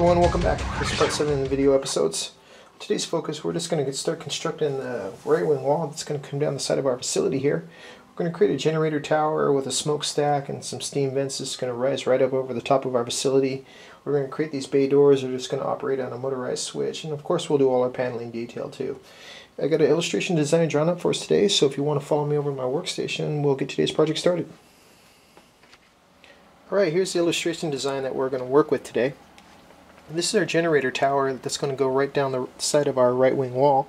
everyone, welcome back. This is part 7 in the video episodes. Today's focus, we're just going to start constructing the right wing wall that's going to come down the side of our facility here. We're going to create a generator tower with a smokestack and some steam vents that's going to rise right up over the top of our facility. We're going to create these bay doors that are just going to operate on a motorized switch, and of course we'll do all our paneling detail too. I got an illustration design drawn up for us today, so if you want to follow me over to my workstation, we'll get today's project started. Alright, here's the illustration design that we're going to work with today. This is our generator tower that's going to go right down the side of our right wing wall.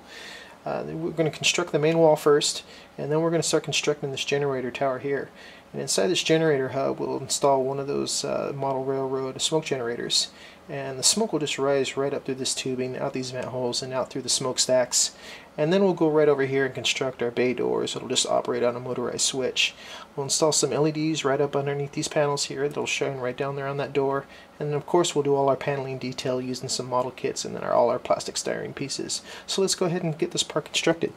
We're going to construct the main wall first, and then we're going to start constructing this generator tower here. And inside this generator hub we'll install one of those model railroad smoke generators. And the smoke will just rise right up through this tubing, out these vent holes, and out through the smokestacks. And then we'll go right over here and construct our bay doors. It'll just operate on a motorized switch. We'll install some LEDs right up underneath these panels here that'll shine right down there on that door. And then of course we'll do all our paneling detail using some model kits and then all our plastic styrene pieces. So let's go ahead and get this part constructed.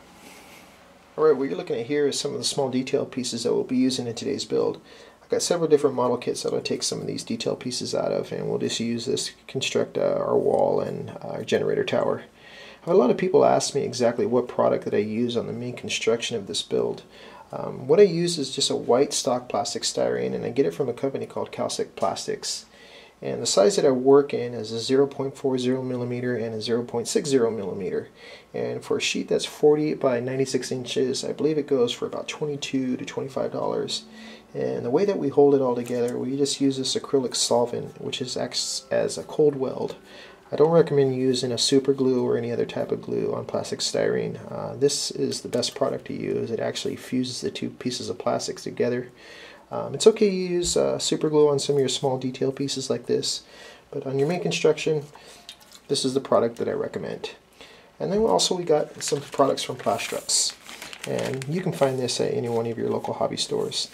Alright, what you're looking at here is some of the small detail pieces that we'll be using in today's build. I've got several different model kits that I'll take some of these detail pieces out of, and we'll just use this to construct our wall and our generator tower. A lot of people ask me exactly what product that I use on the main construction of this build. What I use is just a white stock plastic styrene, and I get it from a company called Calcic Plastics. And the size that I work in is a 0.40 millimeter and a 0.60 millimeter. And for a sheet that's 48 by 96 inches, I believe it goes for about $22 to $25. And the way that we hold it all together, we just use this acrylic solvent, which acts as a cold weld. I don't recommend using a super glue or any other type of glue on plastic styrene. This is the best product to use. It actually fuses the two pieces of plastics together. It's okay to use super glue on some of your small detail pieces like this, but on your main construction, this is the product that I recommend. And then we got some products from Plastrux, and you can find this at any one of your local hobby stores.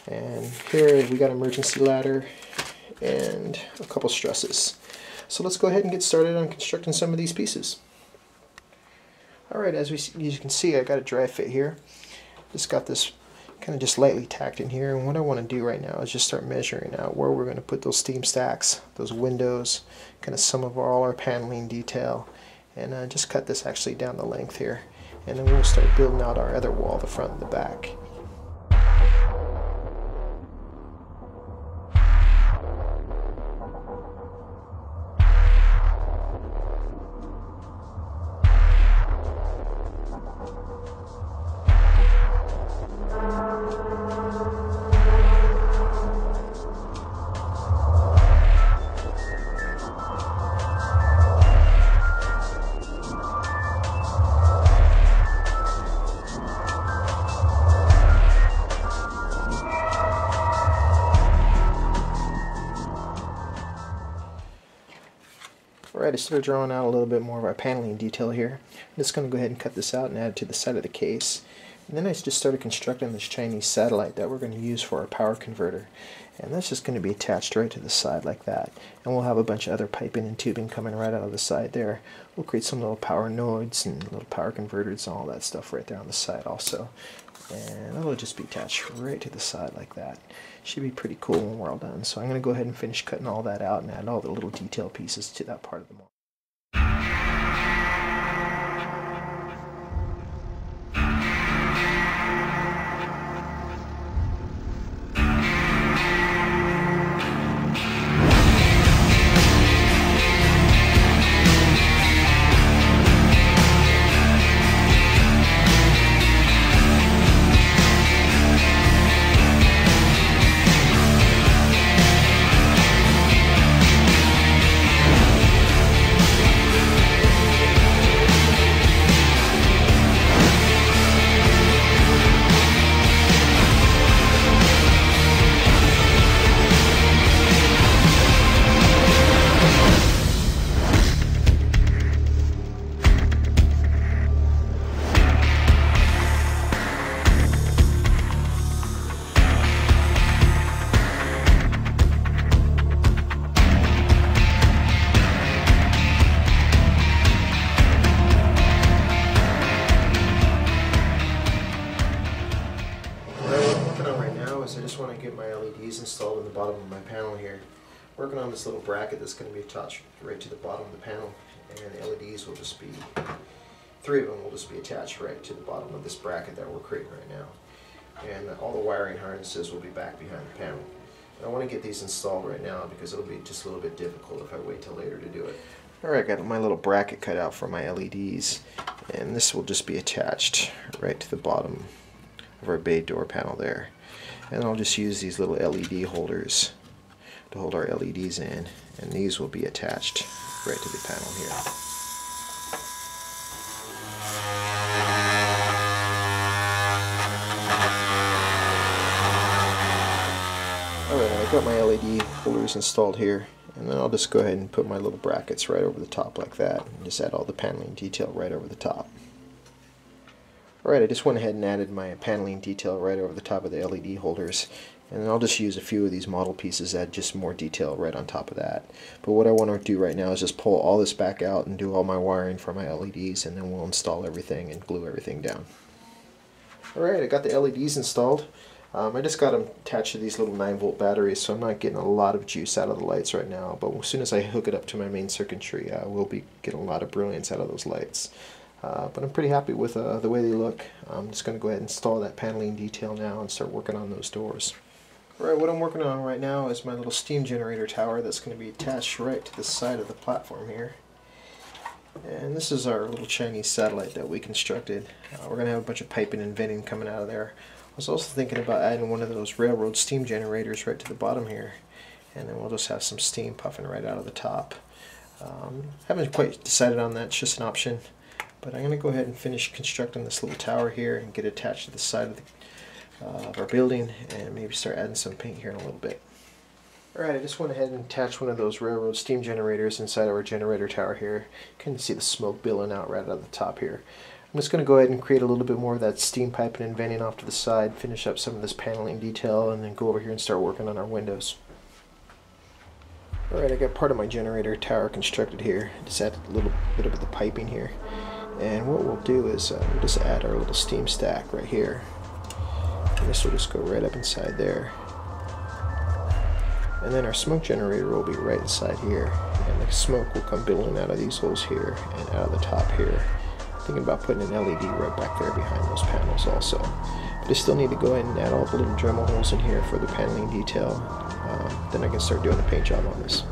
And here we got an emergency ladder and a couple stresses. So let's go ahead and get started on constructing some of these pieces. Alright, as you can see, I got a dry fit here. Just got this kind of just lightly tacked in here, and what I want to do right now is just start measuring out where we're going to put those steam stacks, those windows, kind of some of all our paneling detail, and just cut this actually down the length here, and then we'll start building out our other wall, the front and the back. Alright, I started drawing out a little bit more of our paneling detail here. I'm just going to go ahead and cut this out and add it to the side of the case. And then I just started constructing this Chinese satellite that we're going to use for our power converter. And that's just going to be attached right to the side like that. And we'll have a bunch of other piping and tubing coming right out of the side there. We'll create some little power nodes and little power converters and all that stuff right there on the side also. And that'll just be attached right to the side like that. Should be pretty cool when we're all done. So I'm going to go ahead and finish cutting all that out and add all the little detail pieces to that part of the model. is I just want to get my LEDs installed in the bottom of my panel here. working on this little bracket that's going to be attached right to the bottom of the panel, and the LEDs will just be, 3 of them will just be attached right to the bottom of this bracket that we're creating right now. And all the wiring harnesses will be back behind the panel. And I want to get these installed right now because it'll be just a little bit difficult if I wait till later to do it. Alright, got my little bracket cut out for my LEDs, and this will just be attached right to the bottom of our bay door panel there. And I'll just use these little LED holders to hold our LEDs in, and these will be attached right to the panel here. Alright, I got my LED holders installed here, and then I'll just go ahead and put my little brackets right over the top like that, and just add all the paneling detail right over the top. Alright, I just went ahead and added my paneling detail right over the top of the LED holders, and then I'll just use a few of these model pieces to add just more detail right on top of that. But what I want to do right now is just pull all this back out and do all my wiring for my LEDs, and then we'll install everything and glue everything down. Alright, I got the LEDs installed. I just got them attached to these little 9-volt batteries, so I'm not getting a lot of juice out of the lights right now, but as soon as I hook it up to my main circuitry, we'll be getting a lot of brilliance out of those lights. But I'm pretty happy with the way they look. I'm just going to go ahead and install that paneling detail now and start working on those doors. Alright, what I'm working on right now is my little steam generator tower that's going to be attached right to the side of the platform here. And this is our little Chinese satellite that we constructed. We're going to have a bunch of piping and venting coming out of there. I was also thinking about adding one of those railroad steam generators right to the bottom here, and then we'll just have some steam puffing right out of the top. Haven't quite decided on that, it's just an option, but I'm going to go ahead and finish constructing this little tower here and get it attached to the side of our building, and maybe start adding some paint here in a little bit. Alright, I just went ahead and attached one of those railroad steam generators inside of our generator tower here. You can see the smoke billowing out right out of the top here. I'm just going to go ahead and create a little bit more of that steam piping and venting off to the side, finish up some of this paneling detail, and then go over here and start working on our windows. Alright, I got part of my generator tower constructed here. Just add a little bit of the piping here. And what we'll do is we'll just add our little steam stack right here. And this will just go right up inside there. And then our smoke generator will be right inside here. And the smoke will come billowing out of these holes here and out of the top here. Thinking about putting an LED right back there behind those panels also. But I still need to go ahead and add all the little Dremel holes in here for the paneling detail. Then I can start doing the paint job on this.